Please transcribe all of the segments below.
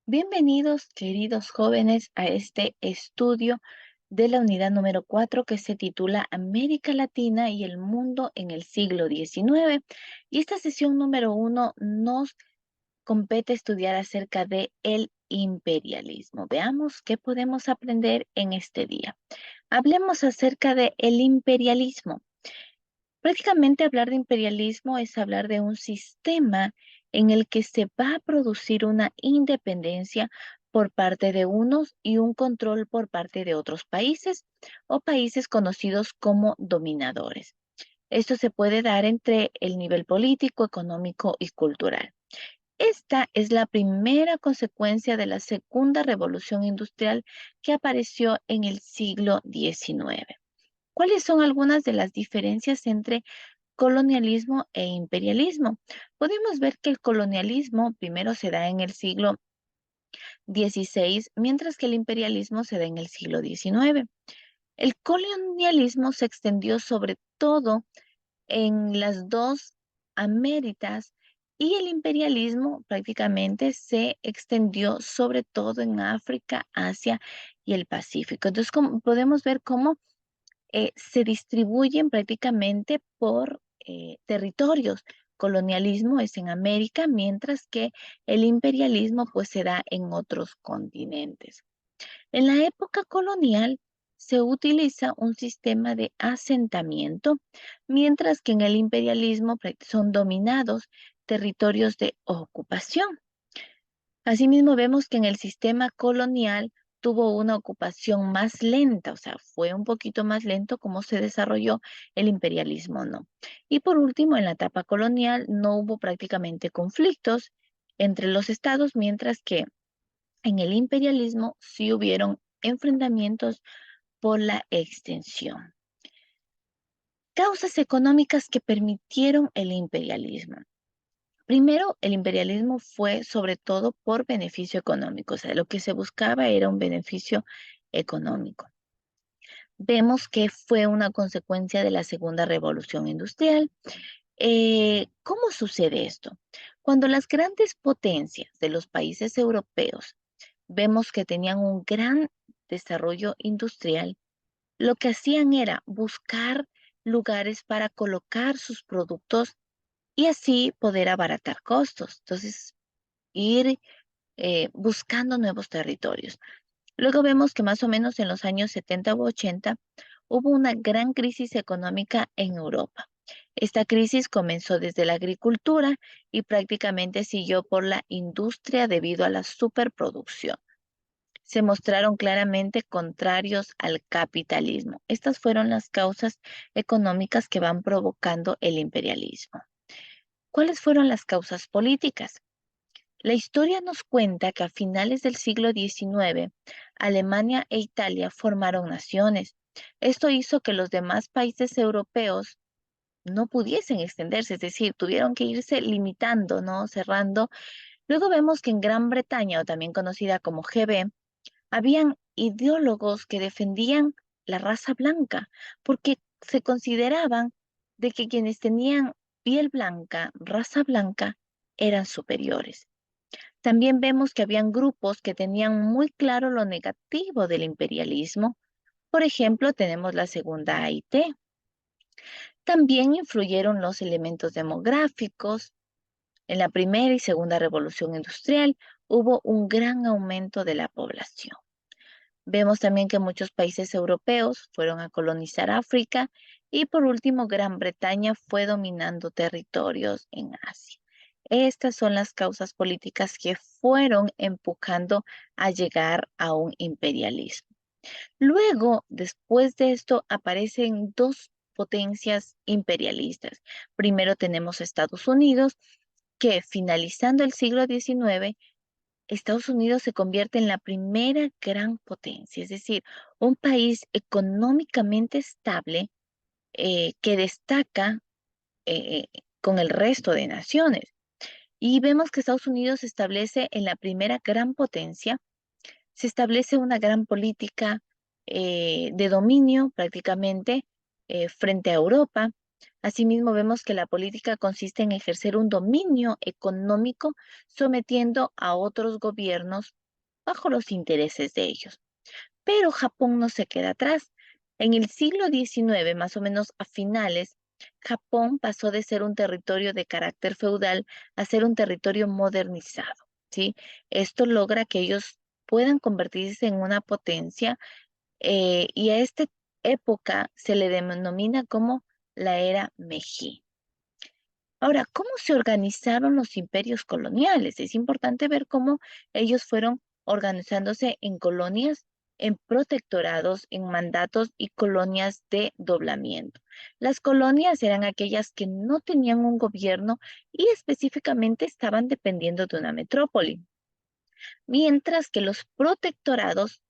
Bienvenidos, queridos jóvenes, a este estudio de la unidad número 4 que se titula América Latina y el mundo en el siglo XIX. Y esta sesión número 1 nos compete estudiar acerca de el imperialismo. Veamos qué podemos aprender en este día. Hablemos acerca de el imperialismo. Prácticamente hablar de imperialismo es hablar de un sistema en el que se va a producir una independencia por parte de unos y un control por parte de otros países o países conocidos como dominadores. Esto se puede dar entre el nivel político, económico y cultural. Esta es la primera consecuencia de la segunda revolución industrial que apareció en el siglo XIX. ¿Cuáles son algunas de las diferencias entre colonialismo e imperialismo? Podemos ver que el colonialismo primero se da en el siglo XVI, mientras que el imperialismo se da en el siglo XIX. El colonialismo se extendió sobre todo en las dos Américas y el imperialismo prácticamente se extendió sobre todo en África, Asia y el Pacífico. Entonces, podemos ver cómo se distribuyen prácticamente por territorios. Colonialismo es en América, mientras que el imperialismo pues se da en otros continentes. En la época colonial se utiliza un sistema de asentamiento, mientras que en el imperialismo son dominados territorios de ocupación. Asimismo, vemos que en el sistema colonial tuvo una ocupación más lenta, o sea, fue un poquito más lento como se desarrolló el imperialismo, ¿no? Y por último, en la etapa colonial no hubo prácticamente conflictos entre los estados, mientras que en el imperialismo sí hubieron enfrentamientos por la extensión. Causas económicas que permitieron el imperialismo. Primero, el imperialismo fue sobre todo por beneficio económico, o sea, lo que se buscaba era un beneficio económico. Vemos que fue una consecuencia de la segunda revolución industrial. ¿Cómo sucede esto? Cuando las grandes potencias de los países europeos vemos que tenían un gran desarrollo industrial, lo que hacían era buscar lugares para colocar sus productos y así poder abaratar costos. Entonces, ir buscando nuevos territorios. Luego vemos que más o menos en los años 70 u 80 hubo una gran crisis económica en Europa. Esta crisis comenzó desde la agricultura y prácticamente siguió por la industria debido a la superproducción. Se mostraron claramente contrarios al capitalismo. Estas fueron las causas económicas que van provocando el imperialismo. ¿Cuáles fueron las causas políticas? La historia nos cuenta que a finales del siglo XIX, Alemania e Italia formaron naciones. Esto hizo que los demás países europeos no pudiesen extenderse, es decir, tuvieron que irse limitando, ¿no? Cerrando. Luego vemos que en Gran Bretaña, o también conocida como GB, habían ideólogos que defendían la raza blanca, porque se consideraban de que quienes tenían piel blanca, raza blanca, eran superiores. También vemos que habían grupos que tenían muy claro lo negativo del imperialismo. Por ejemplo, tenemos la segunda AIT. También influyeron los elementos demográficos. En la primera y segunda revolución industrial hubo un gran aumento de la población. Vemos también que muchos países europeos fueron a colonizar África y por último Gran Bretaña fue dominando territorios en Asia. Estas son las causas políticas que fueron empujando a llegar a un imperialismo. Luego, después de esto, aparecen dos potencias imperialistas. Primero tenemos Estados Unidos, que finalizando el siglo XIX Estados Unidos se convierte en la primera gran potencia, es decir, un país económicamente estable que destaca con el resto de naciones. Y vemos que Estados Unidos se establece en la primera gran potencia, se establece una gran política de dominio prácticamente frente a Europa. Asimismo, vemos que la política consiste en ejercer un dominio económico sometiendo a otros gobiernos bajo los intereses de ellos. Pero Japón no se queda atrás. En el siglo XIX, más o menos a finales, Japón pasó de ser un territorio de carácter feudal a ser un territorio modernizado, ¿sí? Esto logra que ellos puedan convertirse en una potencia y a esta época se le denomina como la era Meiji. Ahora, ¿cómo se organizaron los imperios coloniales? Es importante ver cómo ellos fueron organizándose en colonias, en protectorados, en mandatos y colonias de doblamiento. Las colonias eran aquellas que no tenían un gobierno y específicamente estaban dependiendo de una metrópoli, mientras que los protectorados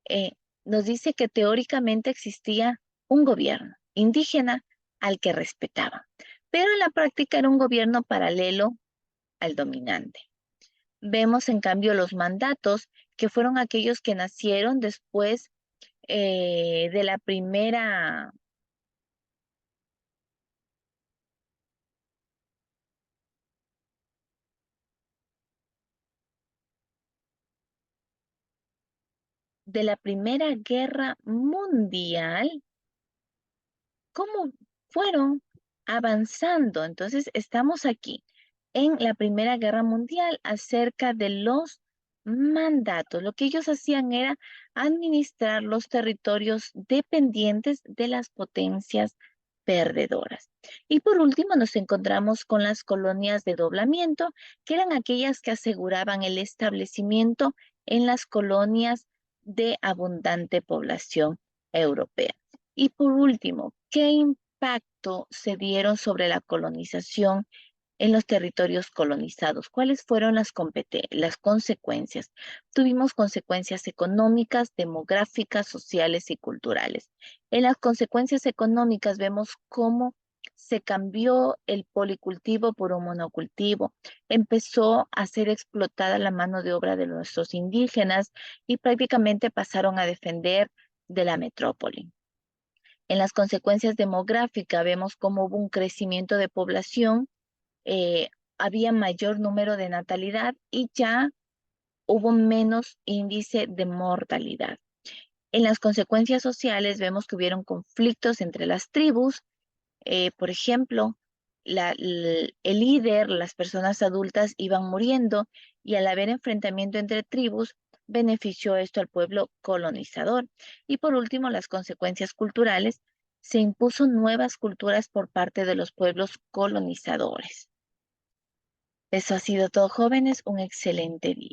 eh, nos dice que teóricamente existía un gobierno indígena al que respetaban, pero en la práctica era un gobierno paralelo al dominante. Vemos en cambio los mandatos, que fueron aquellos que nacieron después de la Primera Guerra Mundial, cómo fueron avanzando. Entonces, estamos aquí en la Primera Guerra Mundial acerca de los mandatos. Lo que ellos hacían era administrar los territorios dependientes de las potencias perdedoras. Y por último, nos encontramos con las colonias de doblamiento, que eran aquellas que aseguraban el establecimiento en las colonias de abundante población europea. Y por último, ¿qué impacto se dieron sobre la colonización en los territorios colonizados? ¿Cuáles fueron las consecuencias? Tuvimos consecuencias económicas, demográficas, sociales y culturales. En las consecuencias económicas vemos cómo se cambió el policultivo por un monocultivo, empezó a ser explotada la mano de obra de nuestros indígenas y prácticamente pasaron a depender de la metrópoli. En las consecuencias demográficas vemos cómo hubo un crecimiento de población, eh, había mayor número de natalidad y ya hubo menos índice de mortalidad. En las consecuencias sociales vemos que hubieron conflictos entre las tribus, por ejemplo, el líder, las personas adultas iban muriendo y al haber enfrentamiento entre tribus, benefició esto al pueblo colonizador. Y por último, las consecuencias culturales, se impuso nuevas culturas por parte de los pueblos colonizadores. Eso ha sido todo, jóvenes, un excelente día.